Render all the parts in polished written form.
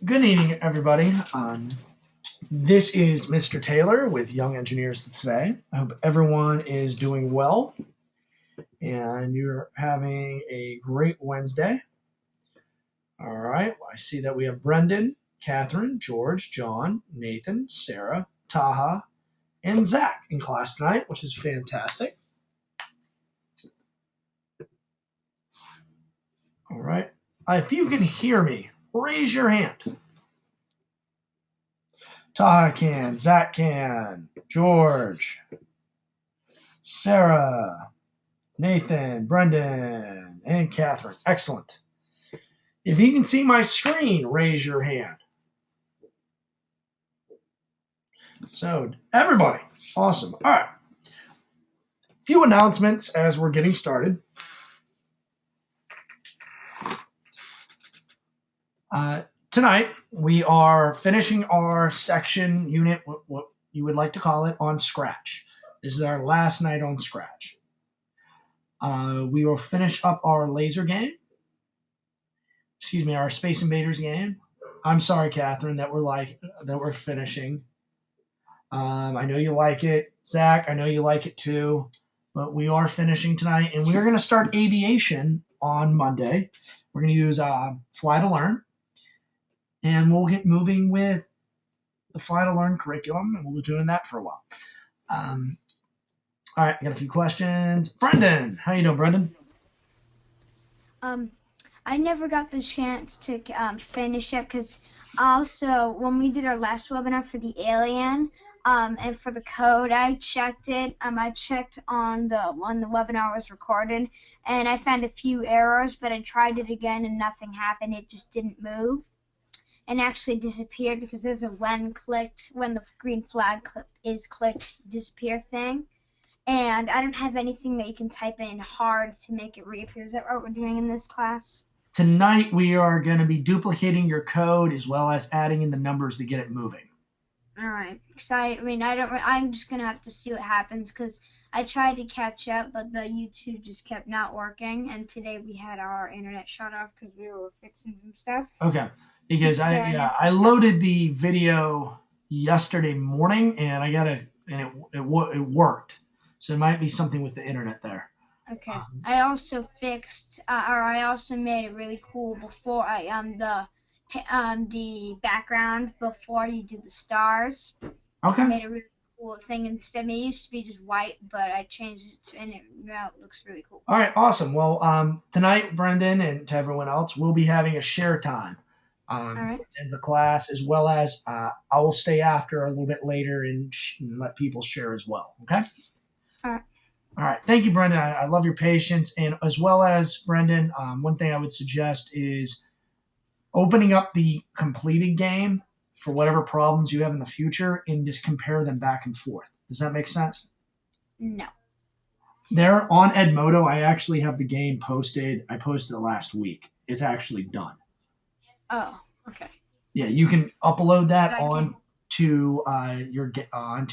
Good evening, everybody. This is Mr. Taylor with Young Engineers Today. I hope everyone is doing well and you're having a great Wednesday. All right. Well, I see that we have Brendan, Catherine, George, John, Nathan, Sarah, Taha, and Zach in class tonight, which is fantastic. All right. If you can hear me, raise your hand. Taha can, Zach can, George, Sarah, Nathan, Brendan, and Catherine. Excellent. If you can see my screen, raise your hand. So, everybody, awesome. All right. A few announcements as we're getting started. Tonight, we are finishing our section unit, what you would like to call it, on Scratch. This is our last night on Scratch. We will finish up our laser game. Excuse me, our Space Invaders game. I'm sorry, Catherine, that we're finishing. I know you like it, Zach. I know you like it too. But we are finishing tonight, and we are going to start aviation on Monday. We're going to use Fly to Learn, and we'll get moving with the Fly to Learn curriculum, and we'll be doing that for a while. All right, I got a few questions. Brendan, how you doing, Brendan? I never got the chance to finish it because also when we did our last webinar for the alien and for the code, I checked it. I checked on when the webinar was recorded, and I found a few errors, but I tried it again and nothing happened. It just didn't move and actually disappeared because there's a when the green flag is clicked disappear thing. And I don't have anything that you can type in hard to make it reappear. Is that what we're doing in this class? Tonight we are going to be duplicating your code as well as adding in the numbers to get it moving. All right. Because I'm just gonna have to see what happens because I tried to catch up, but the YouTube just kept not working. And today we had our internet shut off because we were fixing some stuff. Okay, because I loaded the video yesterday morning and it worked. So it might be something with the internet there. Okay. I also I also made it really cool before the background before you do the stars. Okay. I made a really cool thing instead. I mean, it used to be just white, but I changed it and now it looks really cool. All right, awesome. Well, tonight, Brendan, and to everyone else, we'll be having a share time in the class, as well as I will stay after a little bit later and let people share as well. Okay. All right. All right. Thank you, Brendan. I love your patience. And as well as, Brendan, one thing I would suggest is opening up the completed game for whatever problems you have in the future and just compare them back and forth. Does that make sense? No. There on Edmodo, I actually have the game posted. I posted it last week. It's actually done. Oh, okay. Yeah, you can upload that onto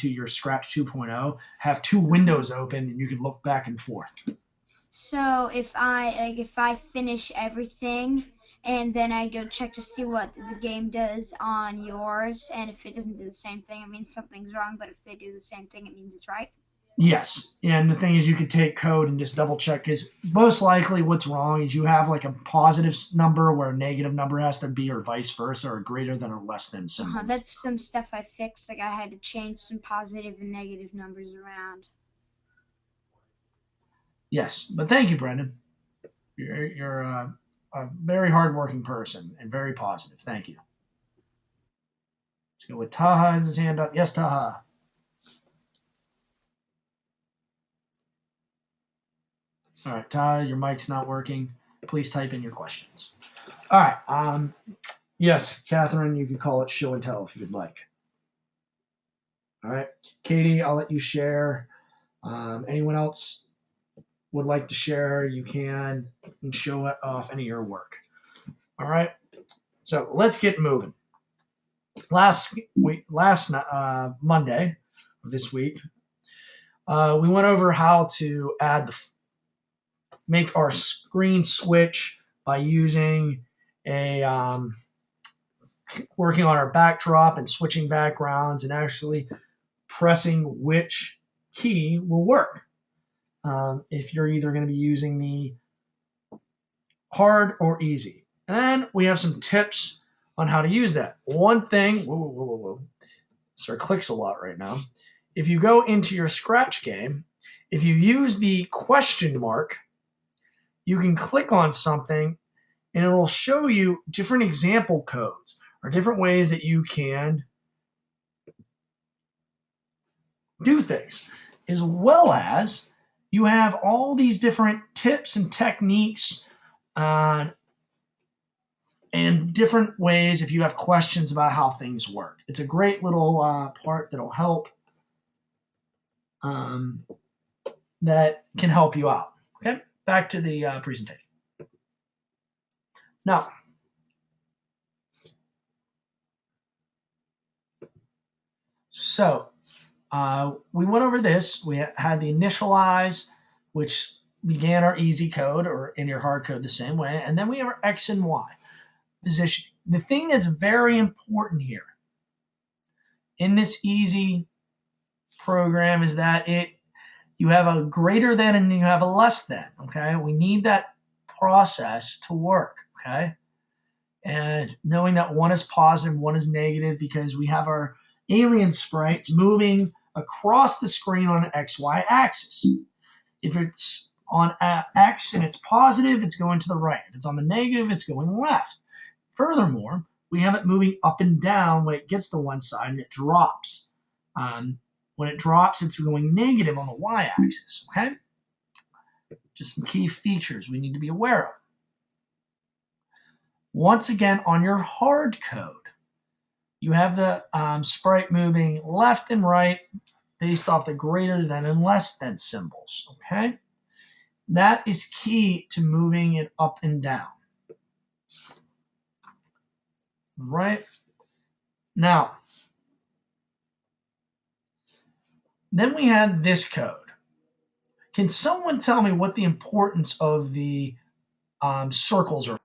your Scratch 2.0. Have two windows open, and you can look back and forth. So if I finish everything and then I go check to see what the game does on yours, and if it doesn't do the same thing, it means something's wrong. But if they do the same thing, it means it's right. Yes, and the thing is, you could take code and just double check. Because most likely, what's wrong is you have like a positive number where a negative number has to be, or vice versa, or greater than or less than symbol. That's some stuff I fixed. Like I had to change some positive and negative numbers around. Yes, but thank you, Brendan. You're a very hardworking person and very positive. Thank you. Let's go with Taha has his hand up. Yes, Taha. All right, Taha, your mic's not working. Please type in your questions. All right. Yes, Catherine, you can call it show and tell if you'd like. All right, Katie, I'll let you share. Anyone else would like to share, you can and show off any of your work. All right. So let's get moving. Last Monday of this week, we went over how to make our screen switch by using a working on our backdrop and switching backgrounds and actually pressing which key will work. If you're either going to be using the hard or easy. And then we have some tips on how to use that. One thing, whoa. Sir clicks a lot right now. If you go into your Scratch game, if you use the question mark, you can click on something and it will show you different example codes or different ways that you can do things, as well as you have all these different tips and techniques and different ways if you have questions about how things work. It's a great little part that'll help that can help you out. Okay, back to the presentation. Now, so we went over this. We had the initialize, which began our easy code, or in your hard code the same way, and then we have our X and Y position. The thing that's very important here in this easy program is that you have a greater than and you have a less than. Okay, we need that process to work. Okay, and knowing that one is positive, one is negative, because we have our alien sprites moving across the screen on an XY axis. If it's on X and it's positive, it's going to the right. If it's on the negative, it's going left. Furthermore, we have it moving up and down when it gets to one side and it drops. When it drops, it's going negative on the y-axis, okay? Just some key features we need to be aware of. Once again, on your hard code, you have the sprite moving left and right based off the greater than and less than symbols, okay? That is key to moving it up and down. Right? Now, then we had this code. Can someone tell me what the importance of the circles are?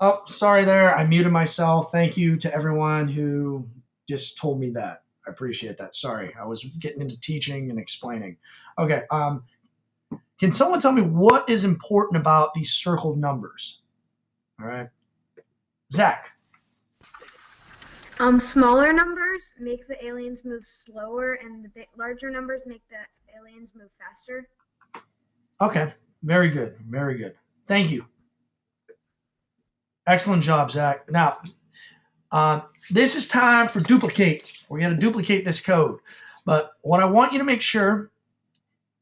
Oh, sorry there. I muted myself. Thank you to everyone who just told me that. I appreciate that. Sorry. I was getting into teaching and explaining. Okay. Can someone tell me what is important about these circled numbers? All right. Zach. Smaller numbers make the aliens move slower, and the larger numbers make the aliens move faster. Okay. Very good. Very good. Thank you. Excellent job, Zach. Now, this is time for duplicate. We're going to duplicate this code. But what I want you to make sure,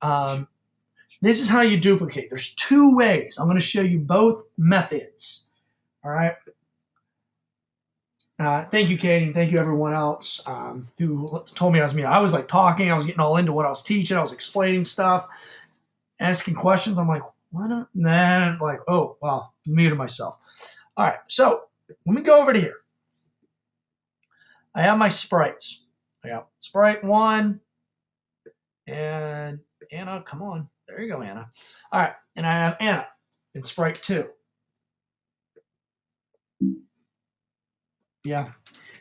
this is how you duplicate. There's two ways. I'm going to show you both methods. All right. Thank you, Katie. Thank you, everyone else who told me I was muted. I was like talking. I was getting all into what I was teaching. I was explaining stuff, asking questions. I'm like, what? And then like, oh, wow, muted myself. All right. So let me go over to here. I have my sprites. I got sprite 1 and Anna. Come on. There you go, Anna. All right. And I have Anna in sprite 2. Yeah.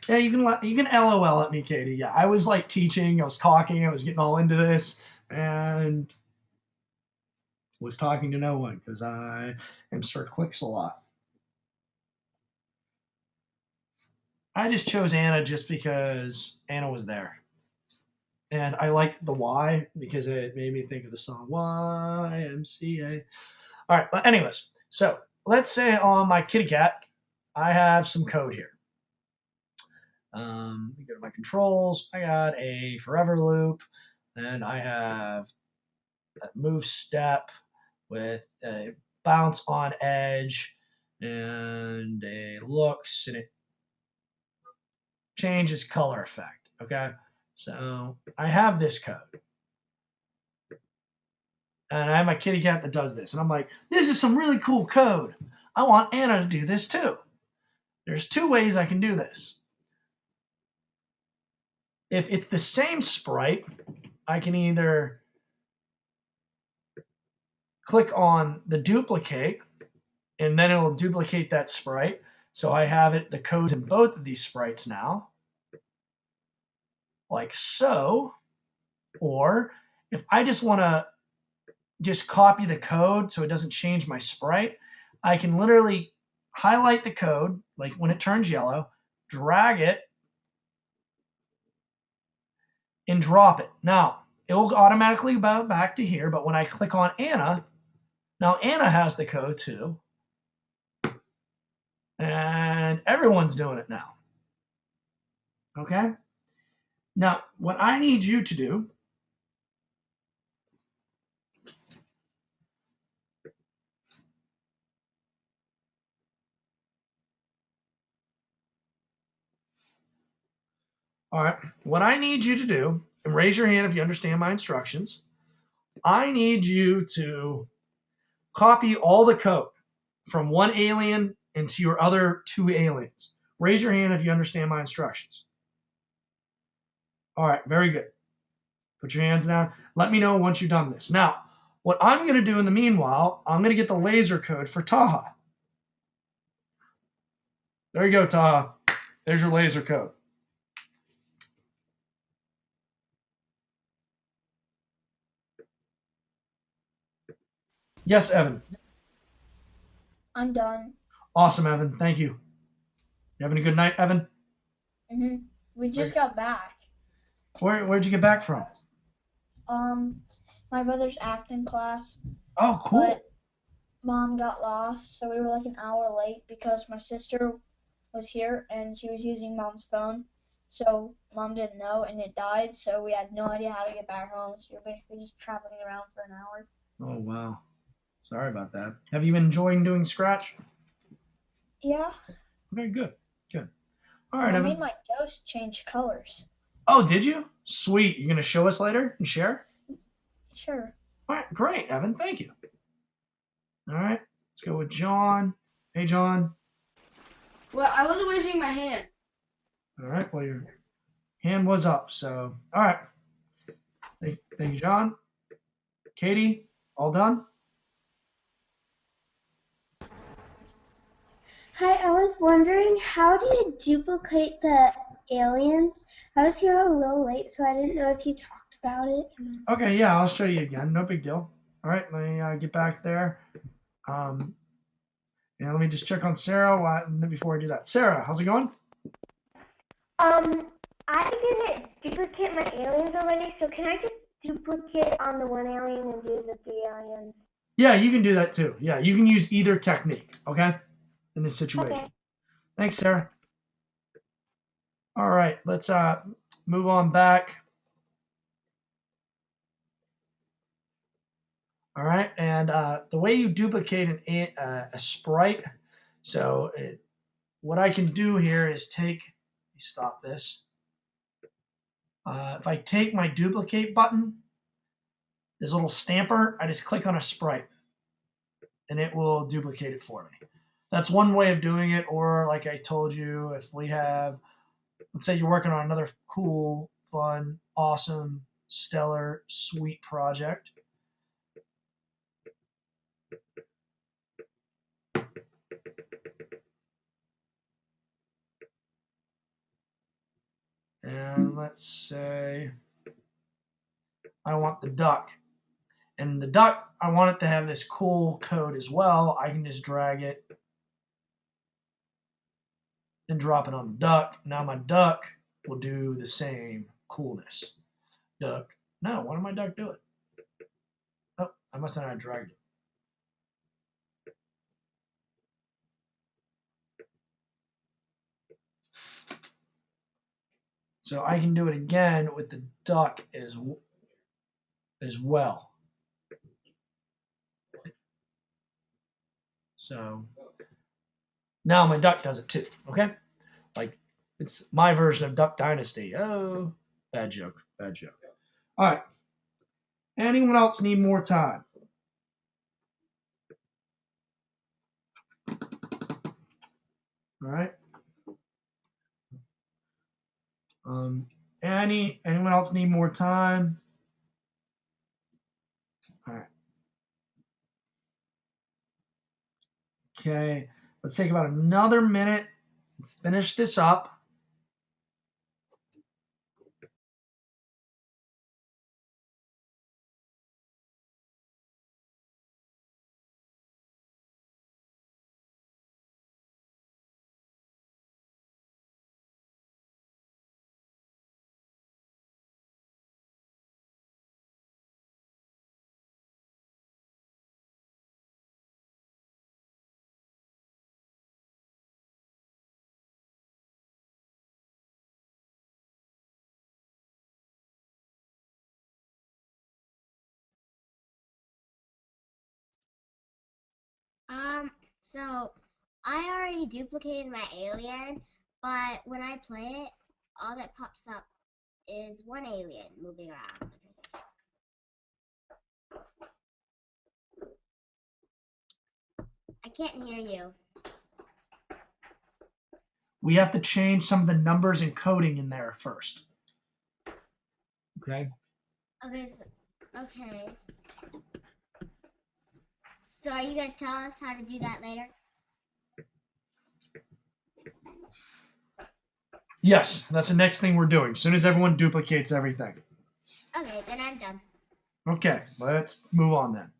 Yeah, you can LOL at me, Katie. Yeah, I was like teaching, I was talking, I was getting all into this, and was talking to no one because I am Sir Clicks a lot. I just chose Anna just because Anna was there. And I liked the Y because it made me think of the song YMCA. All right, but anyways, so let's say on my kitty cat, I have some code here. Go to my controls. I got a forever loop, and I have a move step with a bounce on edge and a looks, and it changes color effect. Okay, so I have this code, and I have my kitty cat that does this, and I'm like, this is some really cool code. I want Anna to do this too. There's two ways I can do this. If it's the same sprite, I can either click on the duplicate, and then it will duplicate that sprite. So I have it, the codes in both of these sprites now, like so. Or if I just want to just copy the code so it doesn't change my sprite, I can literally highlight the code, like when it turns yellow, drag it, and drop it. Now, it will automatically bounce back to here, but when I click on Anna, now Anna has the code too. And everyone's doing it now. Okay? Now, what I need you to do all right, what I need you to do, and raise your hand if you understand my instructions, I need you to copy all the code from one alien into your other two aliens. Raise your hand if you understand my instructions. All right, very good. Put your hands down. Let me know once you've done this. Now, what I'm going to do in the meanwhile, I'm going to get the laser code for Taha. There you go, Taha. There's your laser code. Yes, Evan. I'm done. Awesome, Evan. Thank you. You having a good night, Evan? We just got back. Where'd you get back from? My brother's acting class. Oh, cool. But Mom got lost, so we were like an hour late because my sister was here and she was using Mom's phone. So Mom didn't know and it died, so we had no idea how to get back home. So we were basically just traveling around for an hour. Oh, wow. Sorry about that. Have you been enjoying doing Scratch? Yeah. Very good. Good. All right, I Evan. made my ghost change colors. Oh, did you? Sweet. You're going to show us later and share? Sure. All right, great, Evan. Thank you. All right, let's go with John. Hey, John. Well, I wasn't raising my hand. All right, well, your hand was up, so all right. Thank you, John. Katie, all done? Hi, I was wondering, how do you duplicate the aliens? I was here a little late, so I didn't know if you talked about it. Okay, yeah, I'll show you again. No big deal. All right, let me get back there. And let me just check on Sarah before I do that. Sarah, how's it going? I didn't duplicate my aliens already, so can I just duplicate on the one alien and do the 3 aliens? Yeah, you can do that too. Yeah, you can use either technique, okay? In this situation. Okay. Thanks, Sarah. All right, let's move on back. All right, and the way you duplicate a sprite, so what I can do here is stop this. If I take my duplicate button, this little stamper, I just click on a sprite, and it will duplicate it for me. That's one way of doing it, or like I told you, if we have, let's say you're working on another cool, fun, awesome, stellar, sweet project. And let's say I want the duck. And the duck, I want it to have this cool code as well. I can just drag it and drop it on the duck. Now my duck will do the same coolness. Duck. No, what did my duck do it? Oh, I must have not dragged it. So I can do it again with the duck as well. So now my duck does it too, okay? Like, it's my version of Duck Dynasty. Oh, bad joke, bad joke. All right. Anyone else need more time? All right. Anyone else need more time? All right. Okay. Let's take about another minute. Finish this up. So I already duplicated my alien, but when I play it, all that pops up is one alien moving around. I can't hear you. We have to change some of the numbers and coding in there first. Okay. Okay. So are you gonna tell us how to do that later? Yes, that's the next thing we're doing. As soon as everyone duplicates everything. Okay, then I'm done. Okay, let's move on then.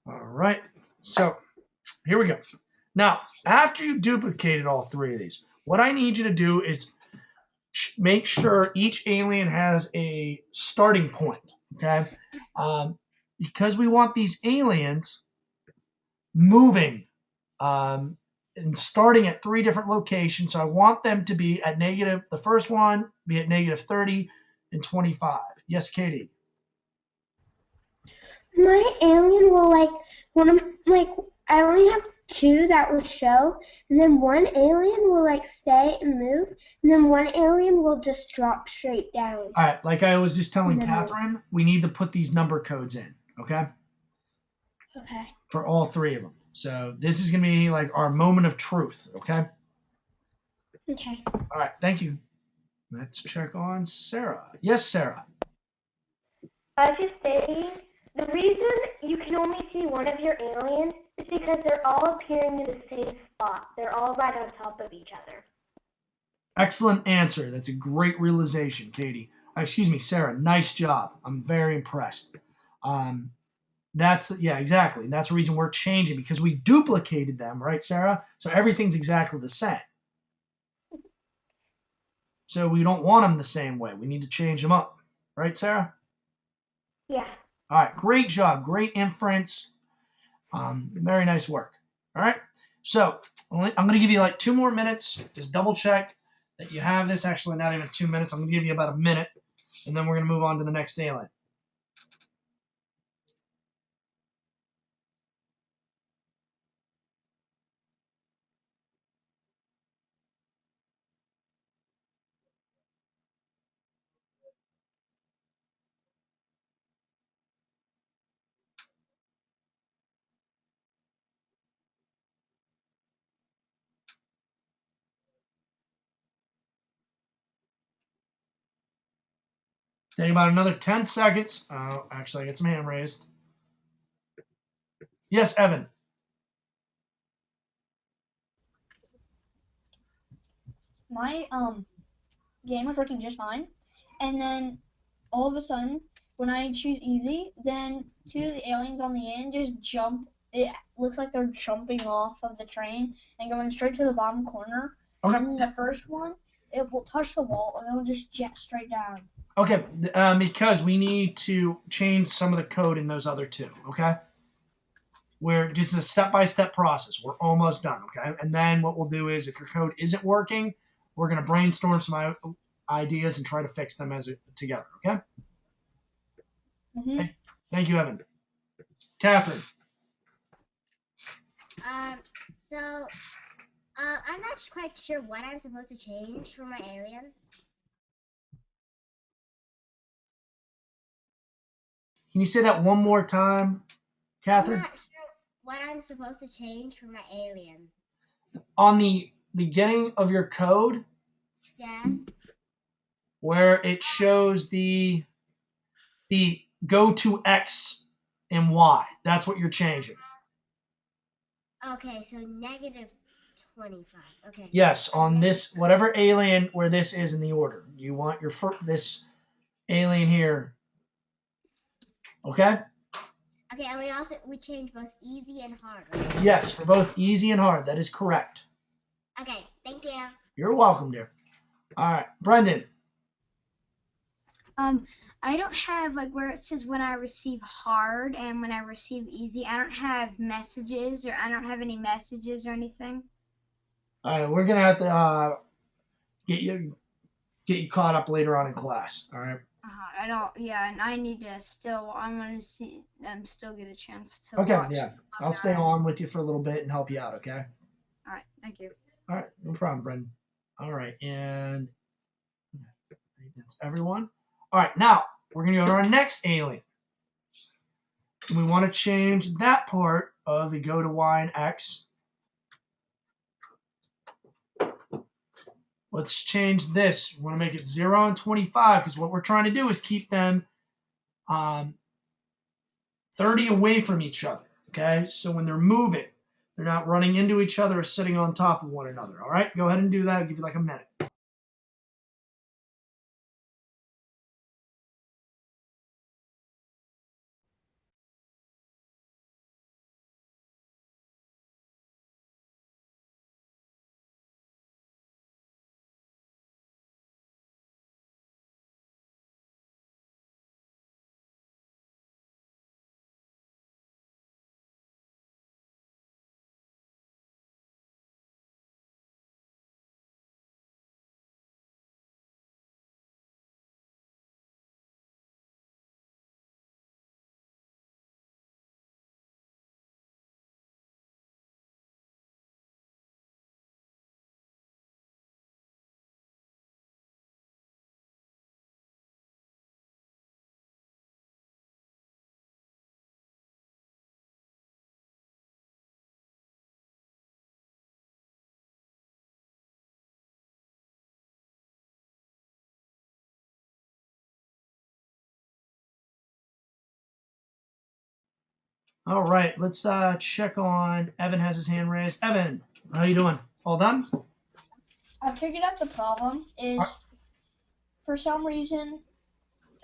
All right, so here we go. Now, after you duplicated all three of these, what I need you to do is make sure each alien has a starting point, okay? Because we want these aliens moving and starting at three different locations. So I want them to be at negative, the first one be at negative 30 and 25. Yes, Katie? My alien will I only have 2 that will show, and then one alien will stay and move, and then one alien will just drop straight down. All right, like I was just telling Catherine, we need to put these number codes in, okay? Okay. For all three of them. So this is going to be like our moment of truth, okay? Okay. All right, thank you. Let's check on Sarah. Yes, Sarah. I was just saying, the reason you can only see one of your aliens is because they're all appearing in the same spot. They're all right on top of each other. Excellent answer. That's a great realization, Katie. Excuse me, Sarah. Nice job. I'm very impressed. Yeah, exactly. That's the reason we're changing, because we duplicated them, right, Sarah? So everything's exactly the same. So we don't want them the same way. We need to change them up, right, Sarah? Yeah. All right, great job, great inference. Very nice work. All right, so I'm going to give you like 2 more minutes. Just double check that you have this. Actually, not even 2 minutes. I'm going to give you about a minute, and then we're going to move on to the next alien. Take about another 10 seconds. Actually, I got some hand raised. Yes, Evan. My game was working just fine, and then all of a sudden, when I choose easy, then 2 of the aliens on the end just jump. It looks like they're jumping off of the train and going straight to the bottom corner. Okay. And the first one, it will touch the wall and it'll just jet straight down. Okay, because we need to change some of the code in those other 2. Okay. We're just a step-by-step process. We're almost done. Okay. And then what we'll do is, if your code isn't working, we're going to brainstorm some ideas and try to fix them together. Okay. Mm-hmm. Okay. Thank you, Evan. Catherine. I'm not quite sure what I'm supposed to change for my alien. Can you say that one more time, Catherine? I'm not sure what I'm supposed to change for my alien. On the beginning of your code, Yes. where it shows the go to X and Y, that's what you're changing. Okay, so negative 25. Okay. Yes, on this, whatever alien where this is in the order. You want your this alien here. Okay? Okay, and we change both easy and hard, right? Yes, for both easy and hard. That is correct. Okay, thank you. You're welcome, dear. All right, Brendan. I don't have, like, where it says when I receive hard and when I receive easy. I don't have messages, or I don't have any messages or anything. All right, we're gonna have to get you caught up later on in class. All right. I don't. Yeah, and I need to still. I'm gonna see them still get a chance to. Okay. Watch. Yeah, I'll stay on with you for a little bit and help you out. Okay. All right. Thank you. All right, no problem, Brendan. All right, and I think that's everyone. All right, now we're gonna go to our next alien. We want to change that part of the go to Y and X. Let's change this. We want to make it 0 and 25, because what we're trying to do is keep them 30 away from each other. Okay, so when they're moving, they're not running into each other or sitting on top of one another. All right, go ahead and do that. I'll give you like a minute. All right, let's check on Evan. Has his hand raised. Evan, how you doing? All done? I figured out the problem is, for some reason,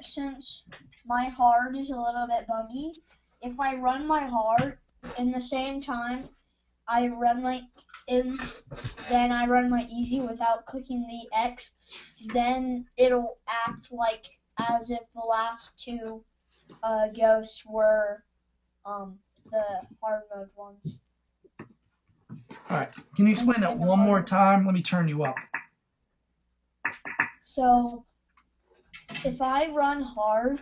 since my hard is a little bit buggy, if I run my hard in the same time I run my then I run my easy without clicking the X, then it'll act like as if the last two ghosts were the hard mode ones. All right. Can you explain that one more time? Let me turn you up. So if I run hard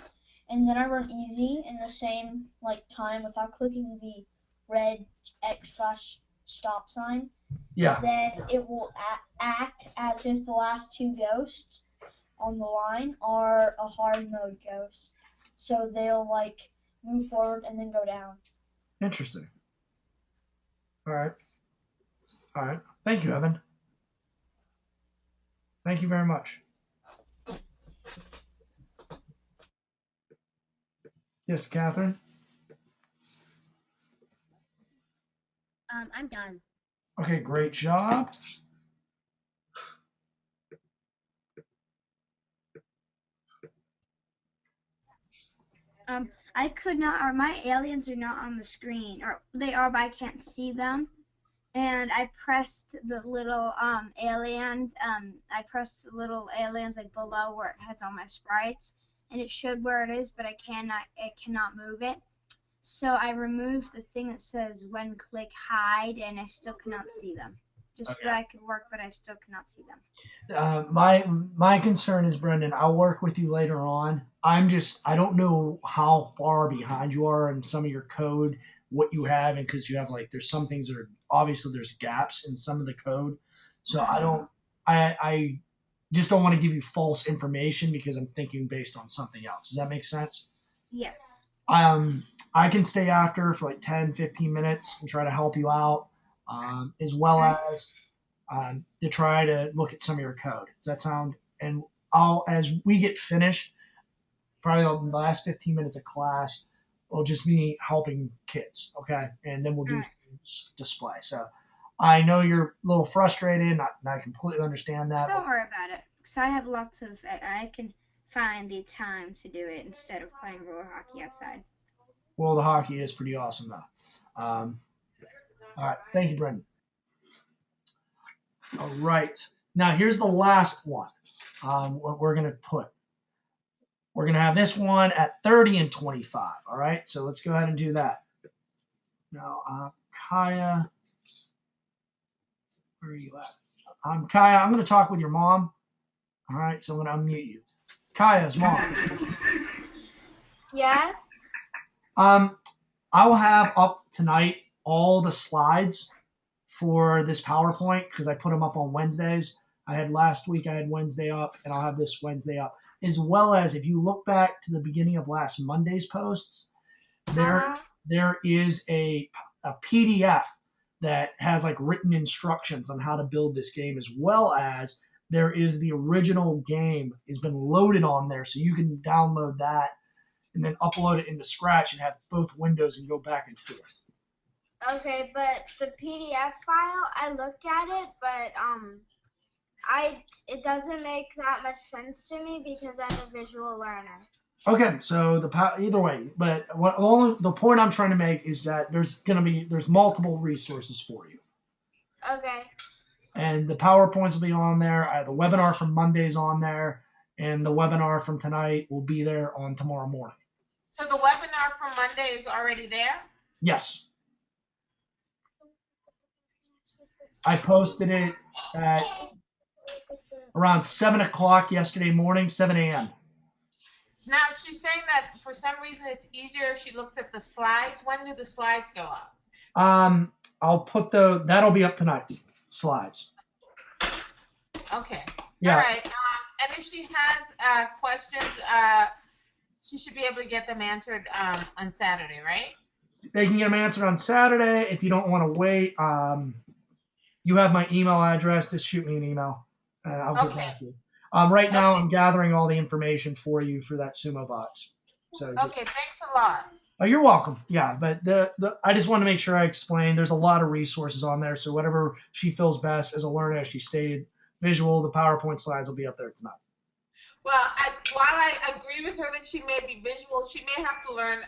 and then I run easy in the same time without clicking the red X/stop sign, Yeah. then it will act as if the last two ghosts on the line are a hard mode ghost. So they'll move forward and then go down. Interesting. All right. All right. Thank you, Evan. Thank you very much. Yes, Catherine? I'm done. Okay, great job. I could not, or my aliens are not on the screen, or they are, but I can't see them. And I pressed the little alien. I pressed the little aliens below where it has all my sprites, and it showed where it is, but I cannot move it. So I removed the thing that says when click hide, and I still cannot see them. Just so that I could work, but I still cannot see them. My concern is, Brendan, I'll work with you later on. I don't know how far behind you are in some of your code, what you have, and because you have there's some things that are obviously there's gaps in some of the code. So I just don't want to give you false information because I'm thinking based on something else. Does that make sense? Yes. I can stay after for 10, 15 minutes and try to help you out, as well as to try to look at some of your code. Does that sound? And as we get finished, probably the last 15 minutes of class will just be helping kids, okay? And then we'll do display. So I know you're a little frustrated, and I completely understand that. Don't worry about it, because I have lots of. I can find the time to do it instead of playing roller hockey outside. Well, the hockey is pretty awesome, though. All right. Thank you, Brendan. All right. Now, here's the last one. What we're going to put. We're going to have this one at 30 and 25. All right. So let's go ahead and do that. Now, Kaya. Where are you at? Kaya, I'm going to talk with your mom. All right. So I'm going to unmute you. Kaya's mom. Yes. I will have up tonight all the slides for this PowerPoint because I put them up on Wednesdays. I had last week, I had Wednesday up, and I'll have this Wednesday up. As well as if you look back to the beginning of last Monday's posts, there is a PDF that has written instructions on how to build this game, as well as there is the original game has been loaded on there, so you can download that and then upload it into Scratch and have both windows and go back and forth. Okay, but the PDF file, I looked at it, but it doesn't make that much sense to me because I'm a visual learner. Okay, so either way, but the point I'm trying to make is that there's multiple resources for you. Okay. And the PowerPoints will be on there. The webinar from Monday's on there, and the webinar from tonight will be there on tomorrow morning. So the webinar from Monday is already there? Yes. I posted it at around 7 o'clock yesterday morning, 7 a.m. Now, she's saying that for some reason it's easier if she looks at the slides. When do the slides go up? I'll put that'll be up tonight, slides. Okay. Yeah. All right. And if she has questions, she should be able to get them answered on Saturday, right? They can get them answered on Saturday. If you don't want to wait, you have my email address. Just shoot me an email, and I'll get back to you. Right now, I'm gathering all the information for you for that Sumo box. So okay, thanks a lot. Oh, you're welcome. Yeah, but I just want to make sure I explain. There's a lot of resources on there, so whatever she feels best as a learner, as she stated, visual, the PowerPoint slides will be up there tonight. Well, while I agree with her that she may be visual, she may have to learn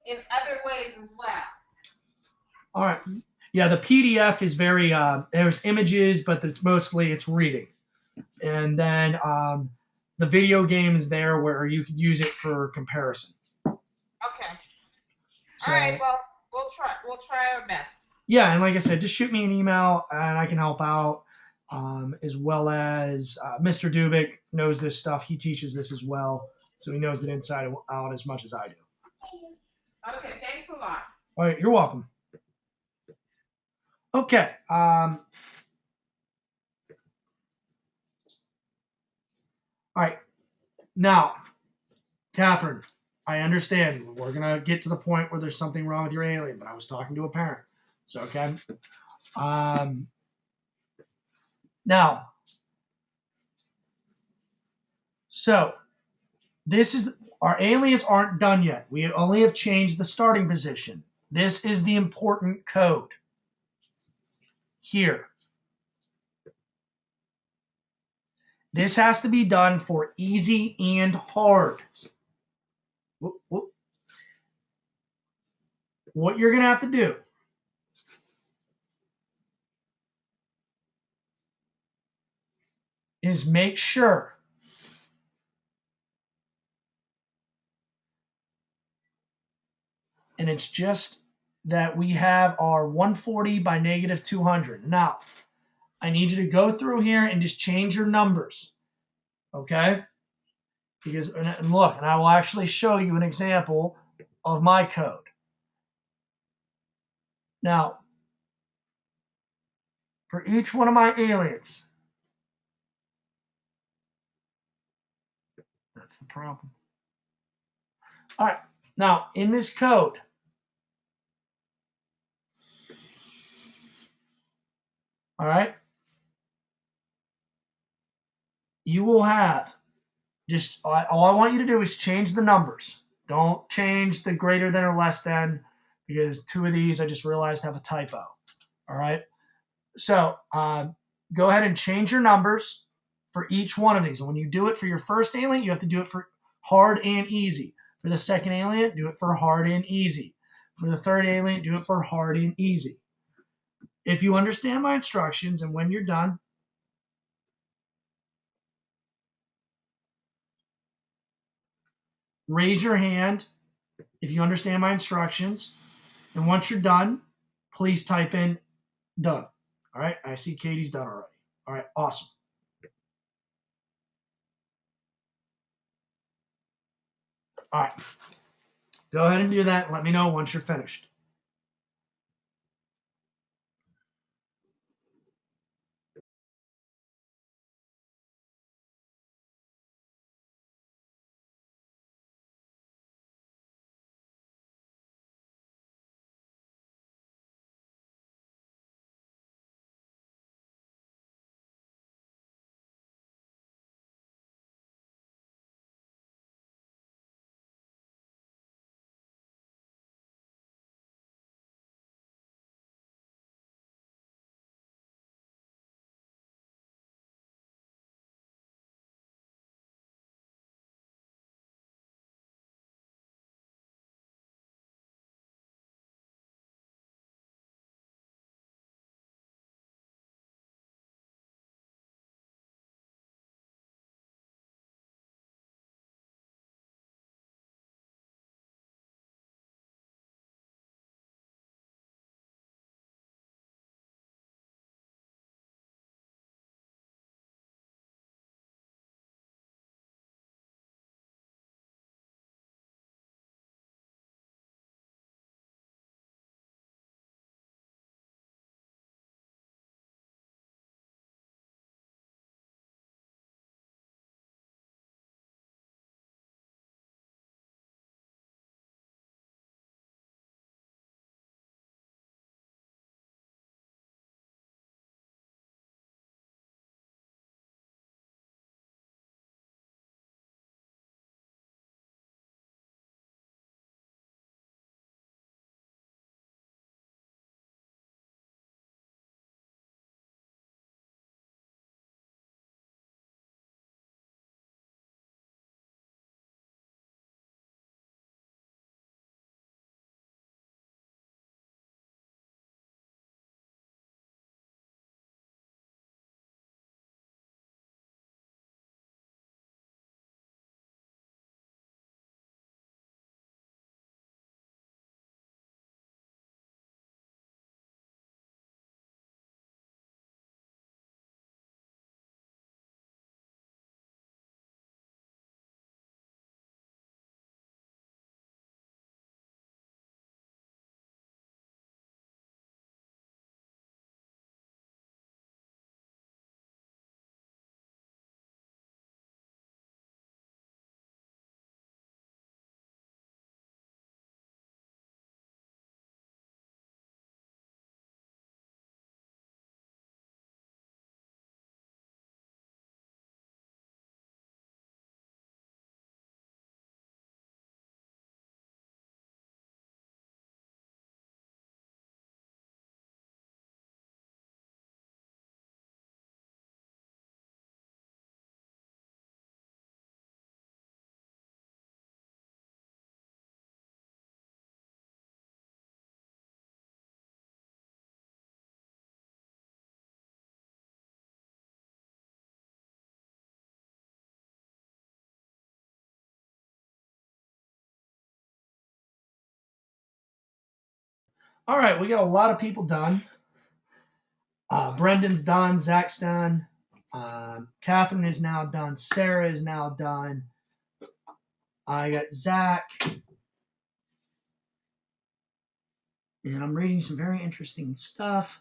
in other ways as well. All right. Yeah, the PDF is very there's images, but it's reading, and then the video game is there where you can use it for comparison. Okay. So, All right. Well, we'll try our best. yeah, and like I said, just shoot me an email and I can help out. As well as Mr. Dubik knows this stuff. He teaches this as well, so he knows it inside out as much as I do. Okay. Thanks a lot. All right, you're welcome. Okay. All right. Now, Catherine, I understand. We're gonna get to the point where there's something wrong with your alien, but I was talking to a parent. So okay. Now, so this is our aliens aren't done yet. We only have changed the starting position. This is the important code. Here. This has to be done for easy and hard. Whoop, whoop. What you're going to have to do is make sure and it's just that we have our 140 by negative 200. Now, I need you to go through here and just change your numbers, okay? Because, and look, and I will actually show you an example of my code. Now, for each one of my aliens, that's the problem. All right, now in this code, all right, you will have just all I want you to do is change the numbers. Don't change the greater than or less than, because two of these I just realized have a typo. All right. So go ahead and change your numbers for each one of these. And when you do it for your first alien, you have to do it for hard and easy. For the second alien, do it for hard and easy. For the third alien, do it for hard and easy. If you understand my instructions and when you're done, raise your hand if you understand my instructions. And once you're done, please type in done. All right. I see Katie's done already. All right. Awesome. All right. Go ahead and do that. Let me know once you're finished. All right, we got a lot of people done. Brendan's done. Zach's done. Catherine is now done. Sarah is now done. I got Zach. And I'm reading some very interesting stuff.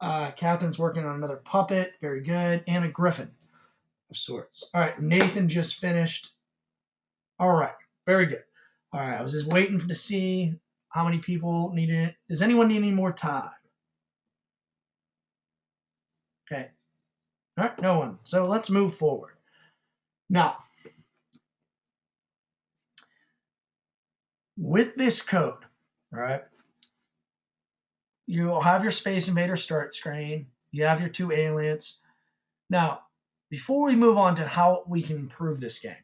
Catherine's working on another puppet. Very good. And a griffin of sorts. All right, Nathan just finished. All right, very good. All right, I was just waiting to see how many people needed it. Does anyone need any more time? Okay. All right, no one. So let's move forward. Now, with this code, all right, you'll have your Space Invader start screen. You have your 2 aliens. Now, before we move on to how we can improve this game,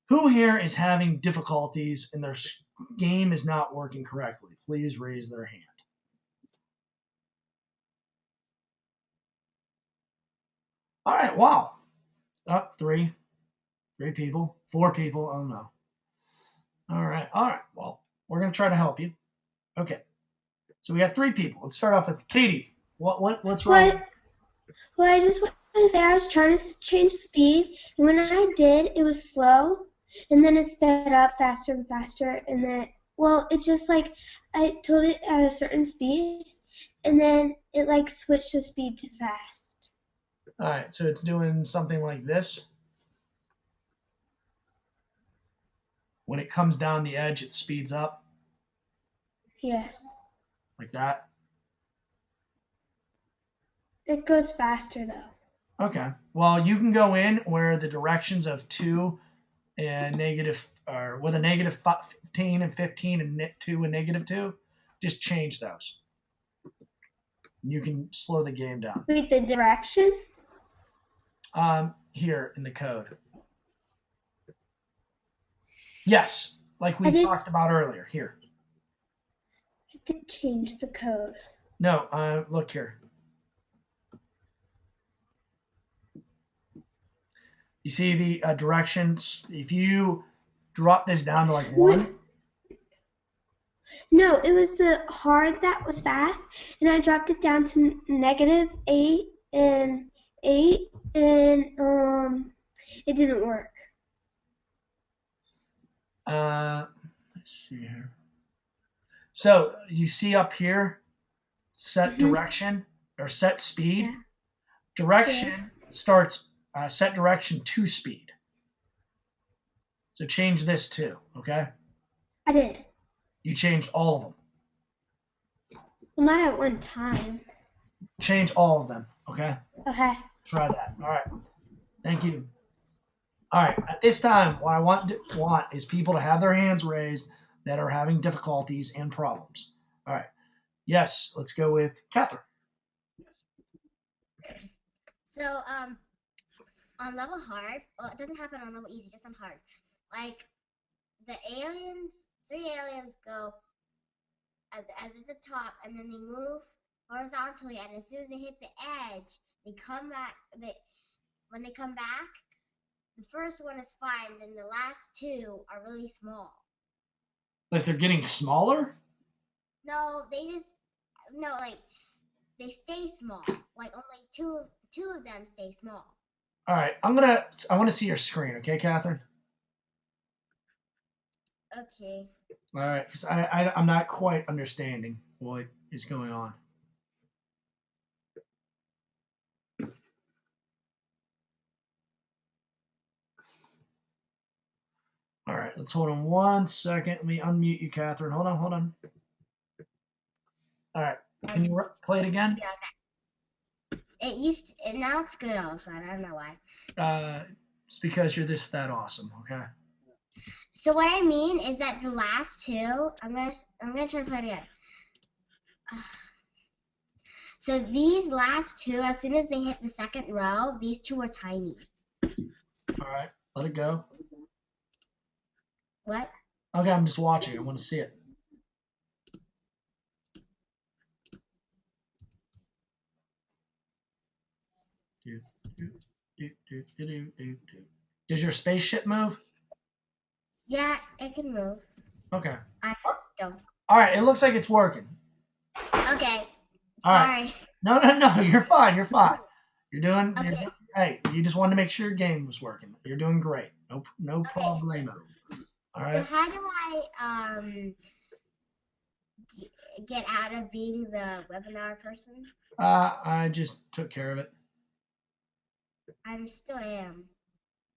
who here is having difficulties and their game is not working correctly? Please raise their hand. All right, wow. Up 3 people, 4 people. Oh no. All right. Well, we're gonna try to help you. Okay. So we got 3 people. Let's start off with Katie. What's wrong? Well, I just want to say I was trying to change speed, and when I did, it was slow, and then it sped up faster and faster, and then, well, it just like, I told it at a certain speed, and then it like switched the speed to fast. All right, so it's doing something like this. When it comes down the edge, it speeds up. Yes. Like that. It goes faster though. Okay. Well, you can go in where the directions of 2 and negative, or with a negative 15 and 15 and 2 and negative 2, just change those. You can slow the game down. Wait, the direction? Here in the code. Yes, like we talked about earlier. Here. I did change the code. No, look here. You see the directions? If you drop this down to like 1. No, it was the hard that was fast, and I dropped it down to -8 and 8, and it didn't work. Let's see here. So you see up here, set direction or set speed. Yeah. Direction starts set direction to speed. So change this too, okay? I did. You changed all of them. Well, not at one time. Change all of them, okay? Okay. Try that. All right. Thank you. All right. At this time, what I want is people to have their hands raised that are having difficulties and problems. All right. Yes, let's go with Catherine. So, on level hard, well, it doesn't happen on level easy, just on hard. Like, the aliens, 3 aliens go as at the top, and then they move horizontally, and as soon as they hit the edge, they come back. When they come back, the first one is fine, then the last 2 are really small. If they're getting smaller? No, like, they stay small. Like, only two of them stay small. All right. I want to see your screen, okay, Catherine? Okay. All right. 'Cause I'm not quite understanding what is going on. All right, let's hold on 1 second. Let me unmute you, Catherine. Hold on. All right, can you play it again? Yeah, okay. It used to, now it's good all of a sudden. I don't know why. It's because you're that awesome, okay? So what I mean is that the last 2, I'm gonna try to play it again. So these last 2, as soon as they hit the second row, these 2 are tiny. All right, let it go. What? Okay, I'm just watching. I want to see it. Does your spaceship move? Yeah, it can move. Okay. I Go. All right, it looks like it's working. Okay. All right. Sorry. No, you're fine. You're fine. You're doing. Okay. Hey, you just wanted to make sure your game was working. You're doing great. No Okay, problemo. All So right. how do I get out of being the webinar person? I just took care of it. I still am.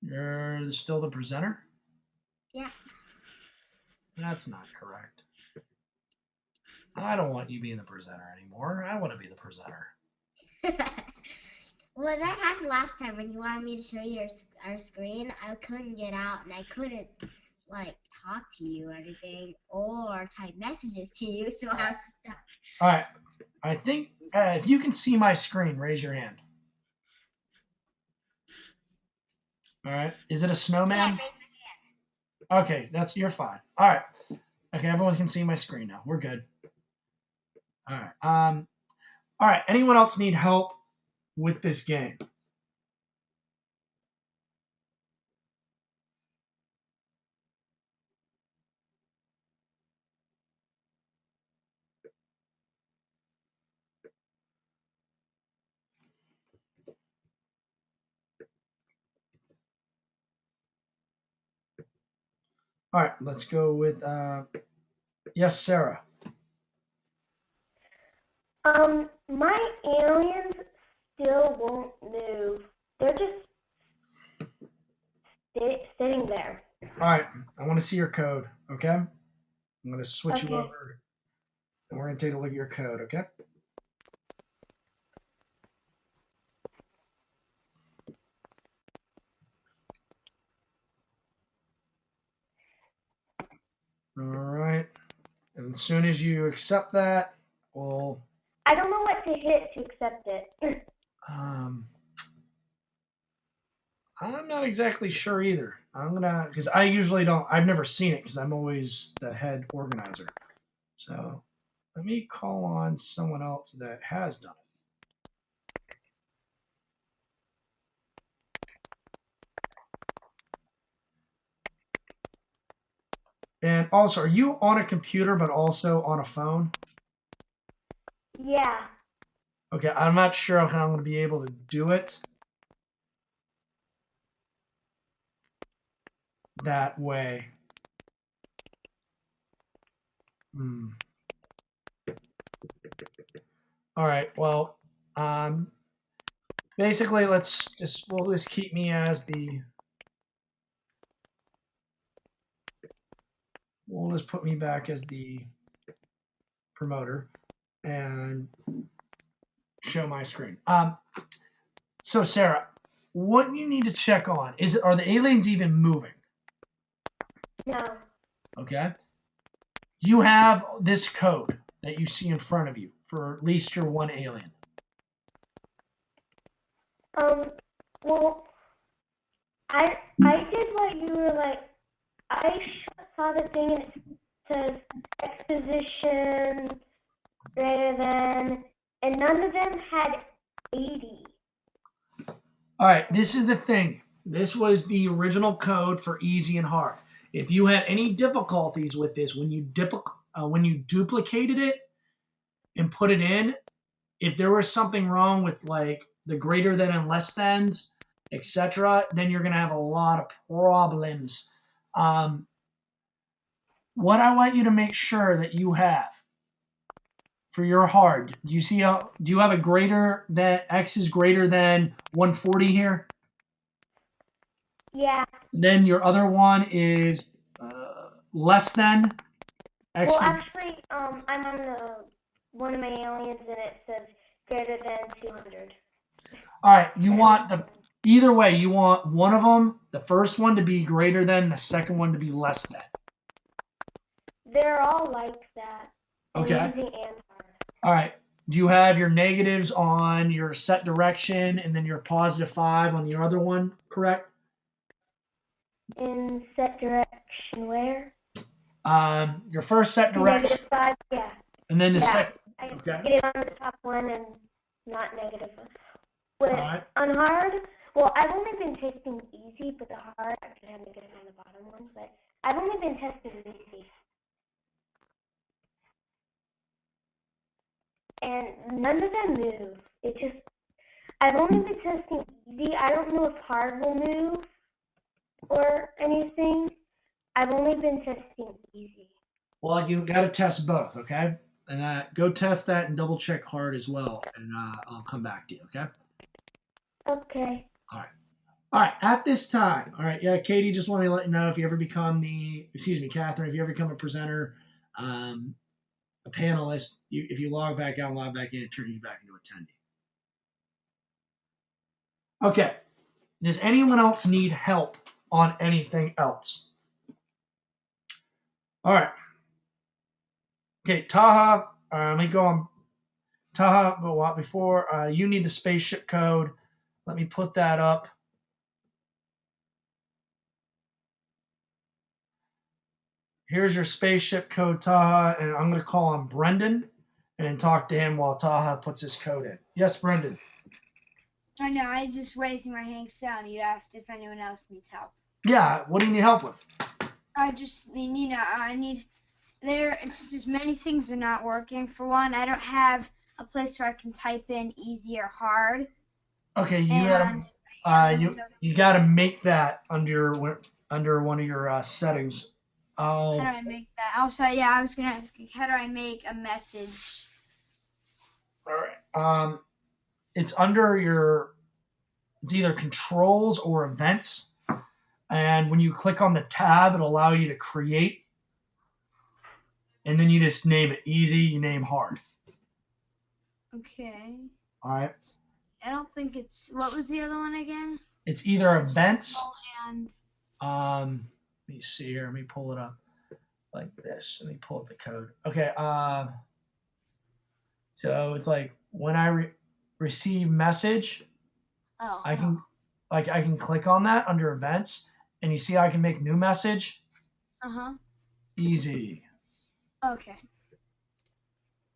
You're still the presenter? Yeah. That's not correct. I don't want you being the presenter anymore. I want to be the presenter. Well, that happened last time when you wanted me to show you our screen. I couldn't get out and I couldn't like talk to you or anything or type messages to you, so I was stuck. All right. I think if you can see my screen, raise your hand. All right. Is it a snowman? Can't raise my hand. Okay, you're fine. All right. Okay, everyone can see my screen now. We're good. All right. All right. Anyone else need help with this game? All right. Let's go with yes, Sarah. My aliens still won't move. They're just sitting there. All right. I want to see your code. Okay. I'm going to switch you Okay. over, and we're going to take a look at your code. Okay. All right. And as soon as you accept that, we'll. I don't know what to hit to accept it. I'm not exactly sure either. because I usually don't. I've never seen it because I'm always the head organizer. So let me call on someone else that has done it. And also, are you on a computer but also on a phone? Yeah. Okay, I'm not sure how I'm going to be able to do it that way. All right, well, basically, we'll just keep me as the. We'll just put me back as the promoter and show my screen. So Sarah, what you need to check on are the aliens even moving? No. Okay. You have this code that you see in front of you for at least your one alien. Well, I did what you were like. I saw the thing and it says exposition greater than, and none of them had 80. All right, this is the thing. This was the original code for easy and hard. If you had any difficulties with this when you duplicated it and put it in, if there was something wrong with like the greater than and less thans, etc., then you're gonna have a lot of problems. What I want you to make sure that you have for your hard, do you have a greater than x is greater than 140 here? Yeah. Then your other one is less than x. Well, actually, I'm on one of my aliens and it says greater than 200. All right, either way, you want one of them, the first one to be greater than, the second one to be less than. They're all like that. Okay. Easy and hard. All right. Do you have your negatives on your set direction and then your +5 on your other one, correct? In set direction where? Your first set direction. -5, yeah. And then the Yeah. second. I Okay. get it on the top one and not negative. With, All right. on hard, well, I've only been testing easy, but the hard, I could have negative on the bottom one, but I've only been testing easy. and none of them move. It just, I've only been testing easy. I don't know if hard will move or anything. I've only been testing easy. Well, you got to test both, okay? And go test that and double check hard as well, and I'll come back to you, okay? Okay. All right, at this time, all right, yeah, Katie, just want to let you know if you ever become Catherine, if you ever become a presenter, a panelist, if you log back out and log back in, it turns you back into attendee. Okay, does anyone else need help on anything else? All right. Okay, Taha, let me go on. Taha, but before, you need the spaceship code. Let me put that up. Here's your spaceship code, Taha, and I'm going to call on Brendan and talk to him while Taha puts his code in. Yes, Brendan. I know, I just raising my hand sound. You asked if anyone else needs help. Yeah, what do you need help with? It's just many things are not working. For one, I don't have a place where I can type in easy or hard. Okay, you gotta make that under one of your settings. How do I make that? Also, yeah, I was gonna ask, how do I make a message? All right. It's under it's either controls or events, and when you click on the tab, it'll allow you to create, and then you just name it easy. You name hard. Okay. All right. I don't think it's. What was the other one again? It's either events. And Let me see here. Let me pull it up like this. Let me pull up the code. Okay. So it's like when I receive message, I can click on that under events, and you see how I can make new message. Easy. Okay.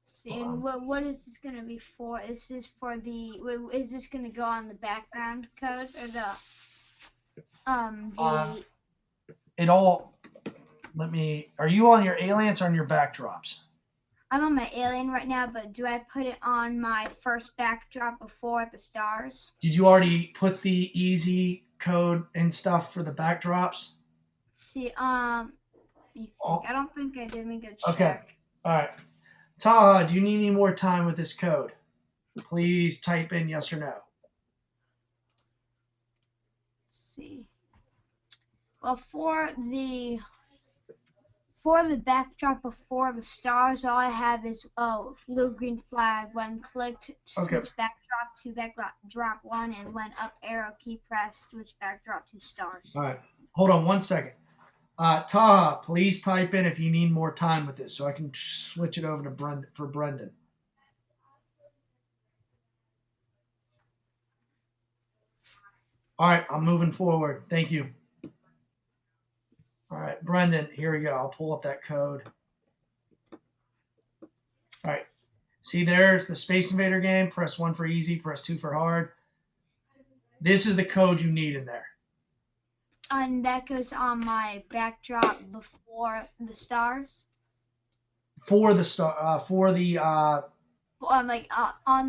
See, and what is this gonna be for? Is this for the? Is this gonna go on the background code or the? It all. Are you on your aliens or on your backdrops? I'm on my alien right now, but do I put it on my first backdrop before the stars? Did you already put the easy code and stuff for the backdrops? See, I don't think I did. Let me go check. Okay. All right. Taha, do you need any more time with this code? Please type in yes or no. Let's see. Well, for the backdrop before the stars, all I have is little green flag. When clicked, switch backdrop to backdrop 1, and when up arrow key pressed, switch backdrop to stars. All right. Hold on 1 second. Taha, please type in if you need more time with this so I can switch it over to Brendan. All right, I'm moving forward. Thank you. All right, Brendan, here we go. I'll pull up that code. All right. See, there's the Space Invader game. Press 1 for easy, press 2 for hard. This is the code you need in there. And that goes on my backdrop before the stars? For the star, on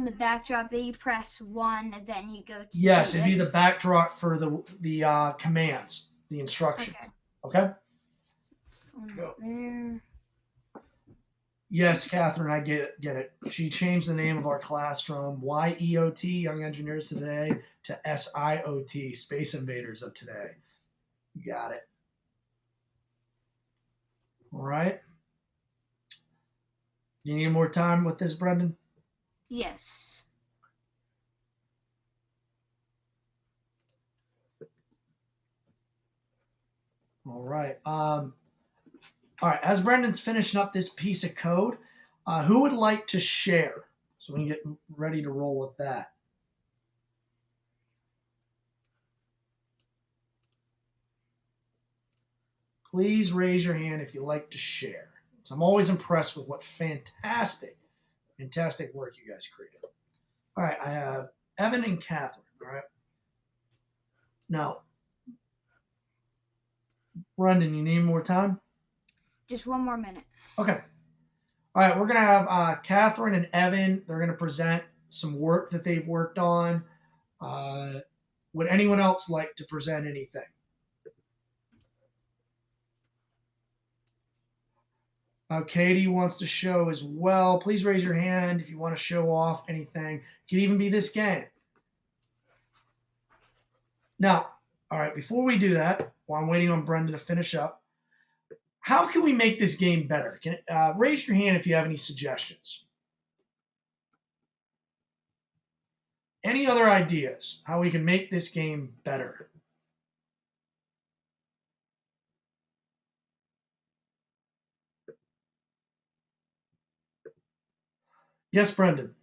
the backdrop, then you press 1, and then you go to. Yes, it'd be the backdrop for the commands, the instruction. Okay? Go. There. Yes, Catherine, I get it. She changed the name of our class from YEOT, Young Engineers Today, to SIOT, Space Invaders of Today. You got it. All right. You need more time with this, Brendan? Yes. All right. All right. As Brendan's finishing up this piece of code, who would like to share? So we can get ready to roll with that. Please raise your hand if you like to share. So I'm always impressed with what fantastic work you guys created. All right, I have Evan and Catherine. All right. Now, Brendan, you need more time? Just 1 more minute. Okay. All right, we're gonna have Catherine and Evan. They're gonna present some work that they've worked on. Would anyone else like to present anything? Katie wants to show as well. Please raise your hand if you want to show off anything. It could even be this game. Now, all right, before we do that, while I'm waiting on Brenda to finish up, how can we make this game better? Raise your hand if you have any suggestions. Any other ideas how we can make this game better? Yes, Brendan.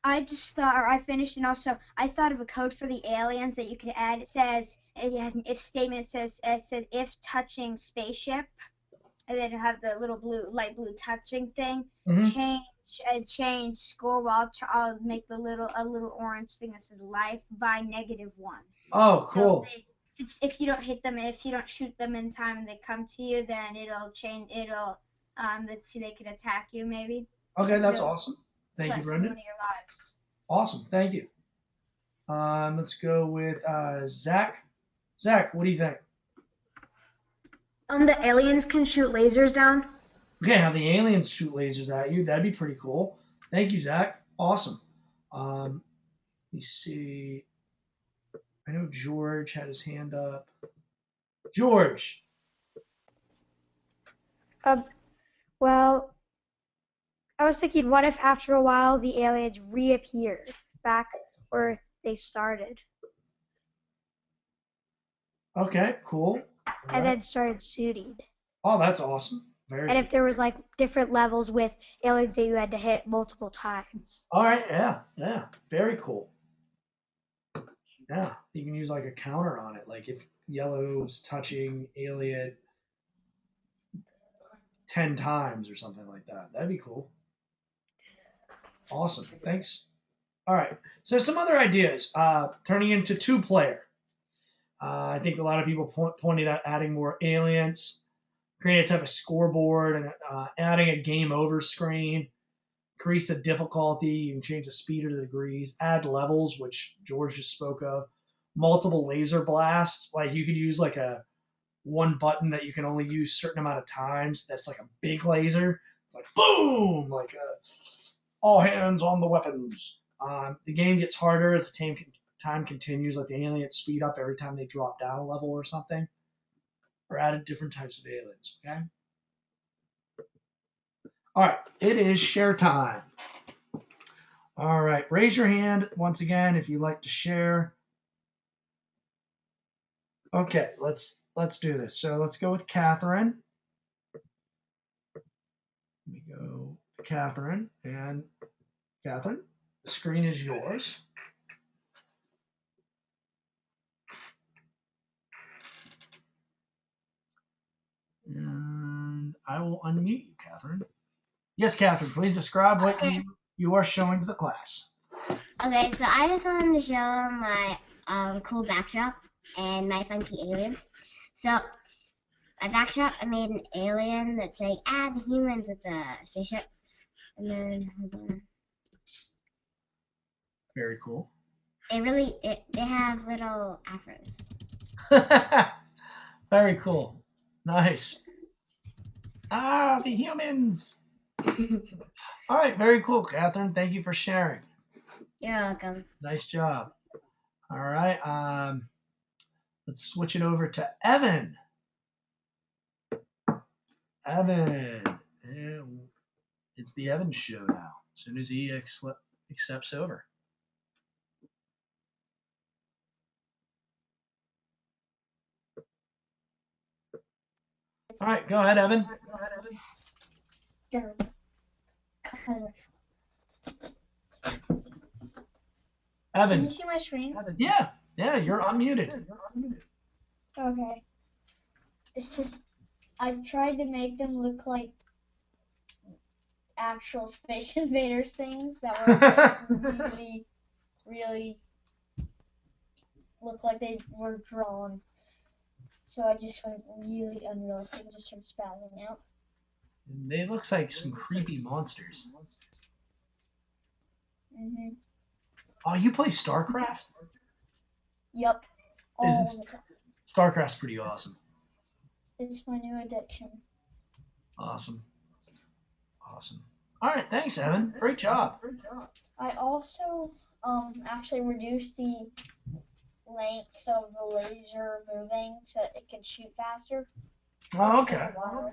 I just thought, or I finished, and also I thought of a code for the aliens that you could add. It says it has an if statement. It says if touching spaceship, and then have the little light blue touching thing. Change score while I'll make a little orange thing that says life by -1. Oh, cool. So if you don't hit them, if you don't shoot them in time, and they come to you, then it'll change. Let's see, they can attack you maybe. Okay, that's awesome. Thank you, Brendan. One of your lives. Awesome, thank you. Let's go with Zach. Zach, what do you think? The aliens can shoot lasers down. Okay, have the aliens shoot lasers at you. That'd be pretty cool. Thank you, Zach. Awesome. Let me see. I know George had his hand up. George. Well, I was thinking, what if after a while the aliens reappeared back where they started? Okay, cool. And then started shooting. Oh, that's awesome. And if there was like different levels with aliens that you had to hit multiple times. All right, yeah. Very cool. Yeah, you can use like a counter on it. Like if yellow's touching alien 10 times or something like that. That'd be cool. Awesome. Thanks. All right. So some other ideas. Turning into 2-player. I think a lot of people pointed out adding more aliens, creating a type of scoreboard, and adding a game over screen. Increase the difficulty. You can change the speed or the degrees. Add levels, which George just spoke of. Multiple laser blasts. Like you could use like a one button that you can only use a certain amount of times. That's like a big laser. It's like boom, like all hands on the weapons. The game gets harder as the time continues. Like the aliens speed up every time they drop down a level or something, or added different types of aliens. Okay. All right, it is share time. All right, raise your hand once again if you'd like to share. Okay, let's do this. So let's go with Catherine. Let me go to Catherine, and Catherine, the screen is yours. And I will unmute you, Catherine. Yes, Catherine, please describe what you are showing to the class. Okay, so I just wanted to show my cool backdrop and my funky aliens. So, my backdrop, I made an alien that's saying, add humans with the spaceship. And then, Very cool. they have little afros. Very cool. Nice. The humans. All right, very cool, Catherine. Thank you for sharing. You're welcome. Nice job. All right, let's switch it over to Evan. Evan. It's the Evan show now, as soon as he accepts over. All right, go ahead, Evan. Evan. Can you see my screen? Yeah, you're unmuted. Okay. It's just, I've tried to make them look like actual Space Invaders things that were really, really look like they were drawn. So I just went really unrealistic and just started spazzing out. They looks like some creepy monsters. Mhm. Oh, you play StarCraft? Yep. Is All it- the time. StarCraft's pretty awesome. It's my new addiction. Awesome. Awesome. All right, thanks, Evan. Great job. I also actually reduced the length of the laser moving so it can shoot faster. Oh, okay. Wow.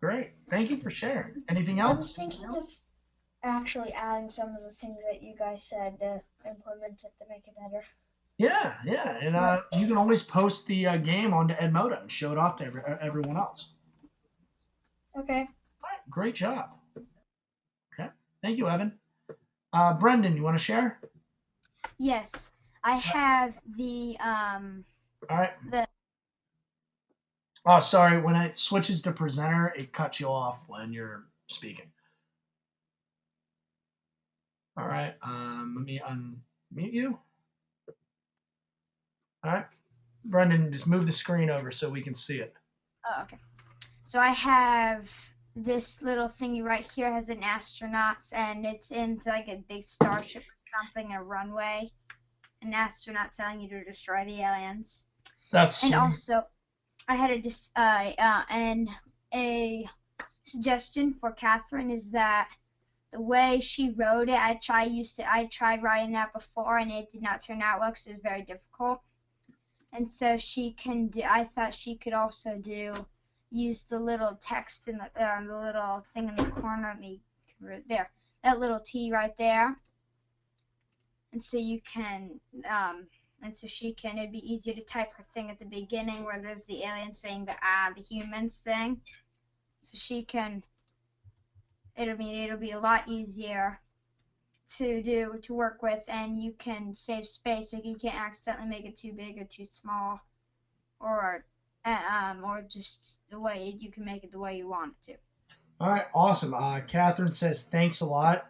Great. Thank you for sharing. Anything I'm else? thinking of actually adding some of the things that you guys said to implement it to make it better. Yeah, yeah. And you can always post the game onto Edmodo and show it off to everyone else. Okay. All right, great job. Okay. Thank you, Evan. Brendan, you want to share? Yes, I have the All right. The- Oh, sorry. When it switches to presenter, it cuts you off when you're speaking. All right. Let me unmute you. All right. Brendan, just move the screen over so we can see it. Oh, okay. So I have this little thingy right here has an astronaut, and it's into like a big starship or something, a runway. An astronaut telling you to destroy the aliens. That's And sweet. also, I had a suggestion for Catherine is that the way she wrote it, I tried writing that before, and it did not turn out well because it was very difficult. And so I thought she could also use the little text in the little thing in the corner of me there, that little T right there. And so you can, it'd be easier to type her thing at the beginning where there's the alien saying the humans thing. So it'll be a lot easier to work with, and you can save space so you can't accidentally make it too big or too small, or just the way you can make it the way you want it to. All right, awesome. Catherine says thanks a lot.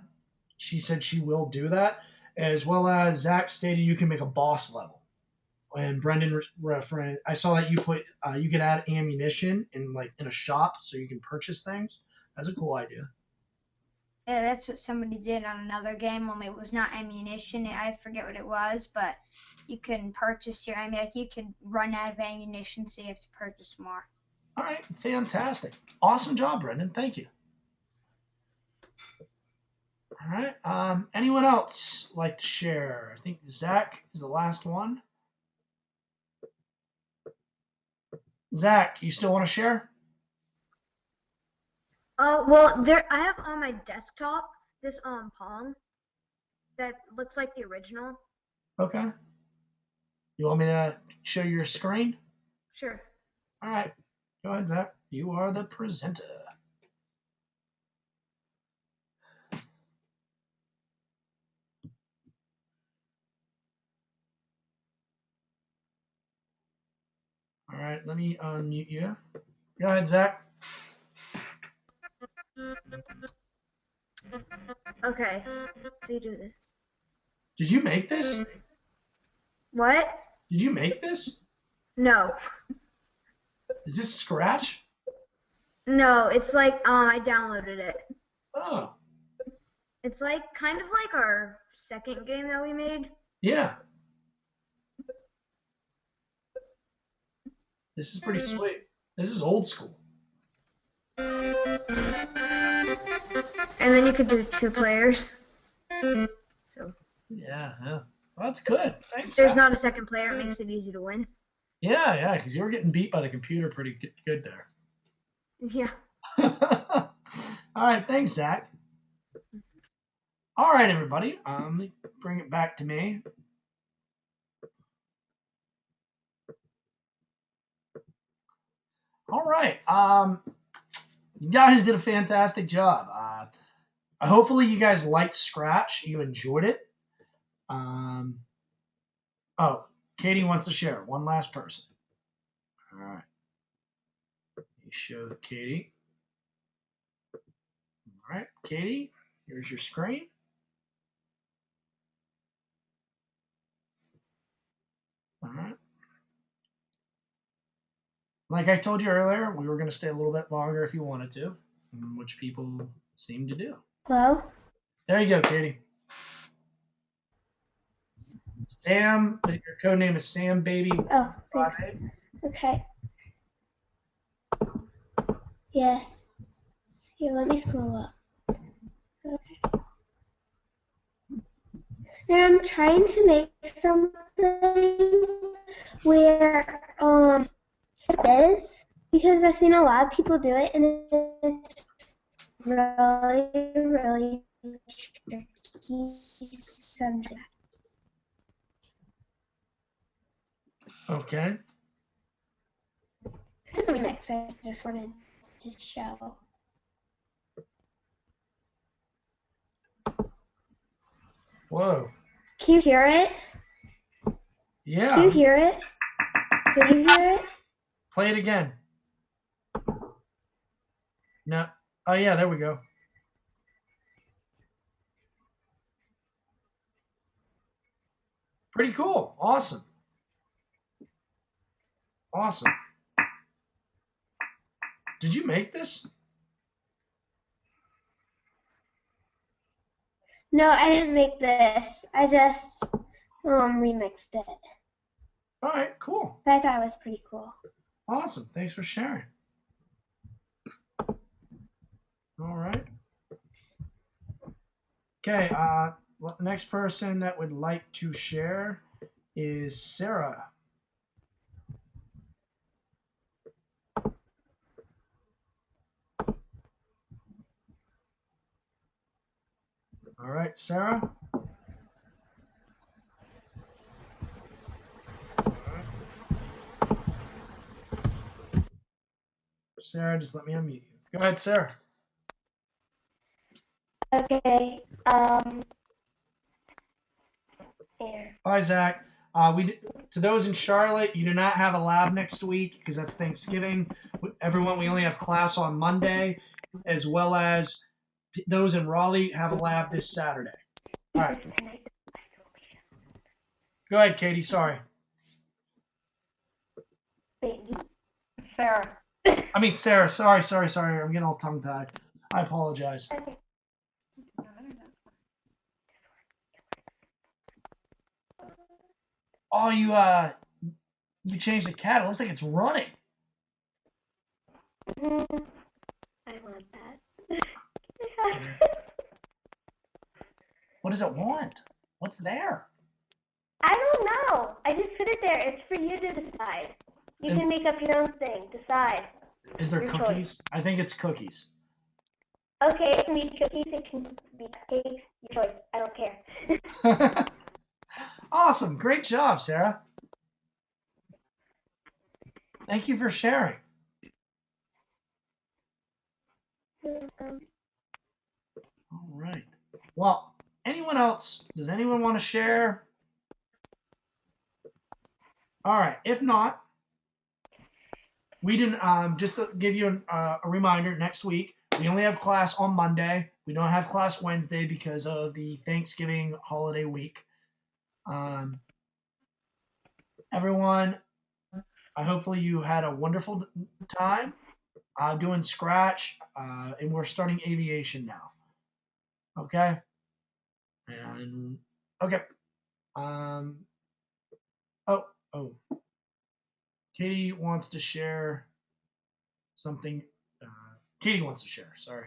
She said she will do that, as well as Zach stated you can make a boss level. And Brendan referenced, I saw that you put you can add ammunition in a shop so you can purchase things. That's a cool idea. Yeah, that's what somebody did on another game. Only it was not ammunition. I forget what it was, but you can purchase you can run out of ammunition, so you have to purchase more. All right, fantastic, awesome job, Brendan. Thank you. All right. Anyone else like to share? I think Zach is the last one. Zach, you still want to share? Well, I have on my desktop this Pong that looks like the original. Okay. You want me to show your screen? Sure. All right. Go ahead, Zach. You are the presenter. All right. Let me unmute you. Go ahead, Zach. Okay. So you do this. Did you make this? What? Did you make this? No. Is this Scratch? No, it's like I downloaded it. Oh, It's like kind of like our second game that we made. yeah. This is pretty sweet. This is old school. And then you could do 2 players. So Yeah, yeah. Well, that's good. Thanks. there's Zach. not a second player, it makes it easy to win. Yeah, yeah, because you were getting beat by the computer pretty good there. Yeah. All right, thanks, Zach. All right, everybody. Let me bring it back to me. All right. You guys did a fantastic job. Hopefully, you guys liked Scratch. You enjoyed it. Oh, Katie wants to share. One last person. All right. Let me show Katie. All right, Katie, here's your screen. All right. Like I told you earlier, we were going to stay a little bit longer if you wanted to, which people seem to do. Hello? There you go, Katie. Sam, your code name is Sam Baby. Oh, thanks. Okay. Yes. Here, let me scroll up. Okay. And I'm trying to make something where it is, because I've seen a lot of people do it, and it's really tricky sometimes. Okay. This is a remix I just wanted to show. Whoa. Can you hear it? Yeah. Can you hear it? Can you hear it? Play it again. No. Oh, yeah, there we go. Pretty cool. Awesome. Awesome. Did you make this? No, I didn't make this. I just remixed it. All right, cool. But I thought it was pretty cool. Awesome. Thanks for sharing. All right. Okay, next person that would like to share is Sarah. All right, Sarah. Sarah, just let me unmute you. Go ahead, Sarah. Okay. Here. Bye, Zach. To those in Charlotte, you do not have a lab next week because that's Thanksgiving. Everyone, we only have class on Monday, as well as those in Raleigh have a lab this Saturday. All right. Go ahead, Katie. Sorry. Sarah. I mean, Sarah. Sorry. I'm getting all tongue-tied. I apologize. Oh, you changed the cat. It looks like it's running. I want that. What does it want? What's there? I don't know. I just put it there. It's for you to decide. You can make up your own thing. Decide. Is there Your cookies? choice. I think it's cookies. Okay, it can be cookies. It can be cakes. Your choice. I don't care. Awesome. Great job, Sarah. Thank you for sharing. All right. Well, anyone else? Does anyone want to share? All right. If not, we didn't. Just to give you a reminder, next week we only have class on Monday. We don't have class Wednesday because of the Thanksgiving holiday week. Everyone, hopefully you had a wonderful time doing Scratch, and we're starting aviation now. Okay. And okay. Oh. Katie wants to share something. Katie wants to share. Sorry.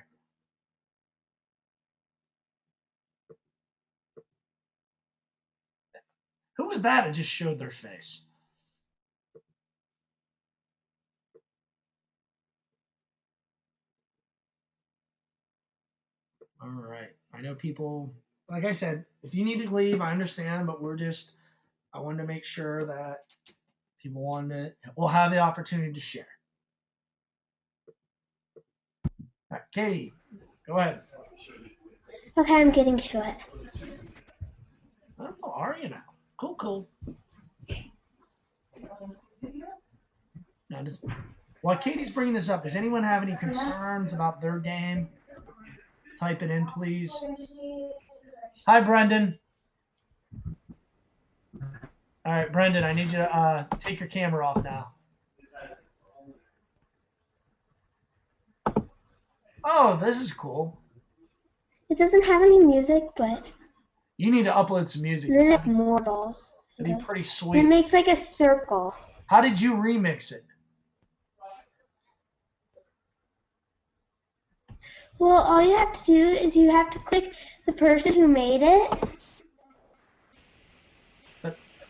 Who was that? It just showed their face. All right. I know people, like I said, if you need to leave, I understand, but I wanted to make sure that people will have the opportunity to share. All right, Katie, go ahead. Okay, I'm getting to it. Oh, are you now? Cool. Now, while Katie's bringing this up, does anyone have any concerns about their game? Type it in, please. Hi, Brendan. All right, Brendan, I need you to take your camera off now. Oh, this is cool. It doesn't have any music, but You need to upload some music. then it's more balls. That'd be Okay. pretty And it sweet. makes like a circle. How did you remix it? Well, all you have to do is you have to click the person who made it.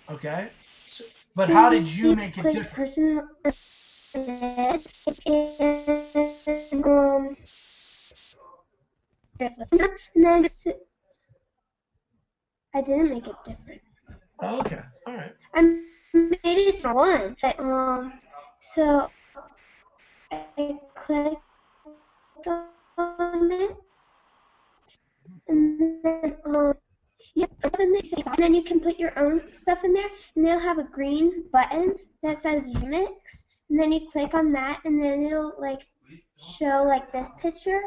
Okay. So, but So how did you make it click different? person and then I didn't make it different. Oh, okay. All right. I made it one, but so I clicked on it, and then you put stuff in there, and then you can put your own stuff in there, and they'll have a green button that says remix, and then you click on that, and then it'll like show like this picture,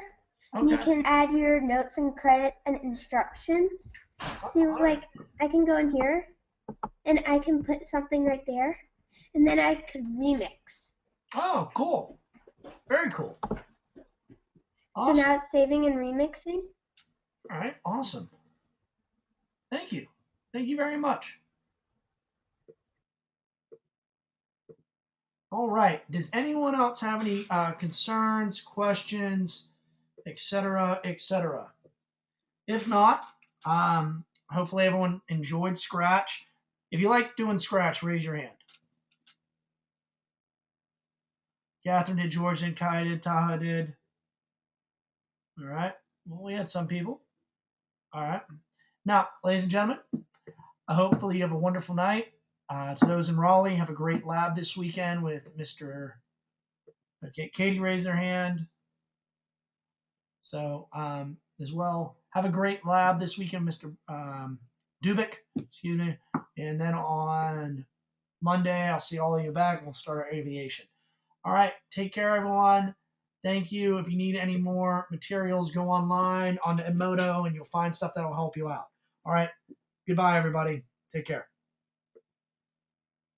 and you Okay. can add your notes and credits and instructions. See, like I can go in here, and I can put something right there, and then I could remix. Oh, cool. Very cool. So Awesome. now it's saving and remixing. All right. Awesome. Thank you. Thank you very much. All right. Does anyone else have any concerns, questions, etc., etc.? If not, hopefully everyone enjoyed Scratch. If you like doing Scratch, raise your hand. Catherine did, George did, Kai did, Taha did. All right. Well, we had some people. All right. Now, ladies and gentlemen, hopefully you have a wonderful night. To those in Raleigh, have a great lab this weekend with Mr. Okay, Katie raised their hand. So, as well, have a great lab this weekend, Mr. Dubik. Excuse me. And then on Monday, I'll see all of you back. We'll start our aviation. All right. Take care, everyone. Thank you. If you need any more materials, go online on Edmodo and you'll find stuff that'll help you out. All right. Goodbye, everybody. Take care.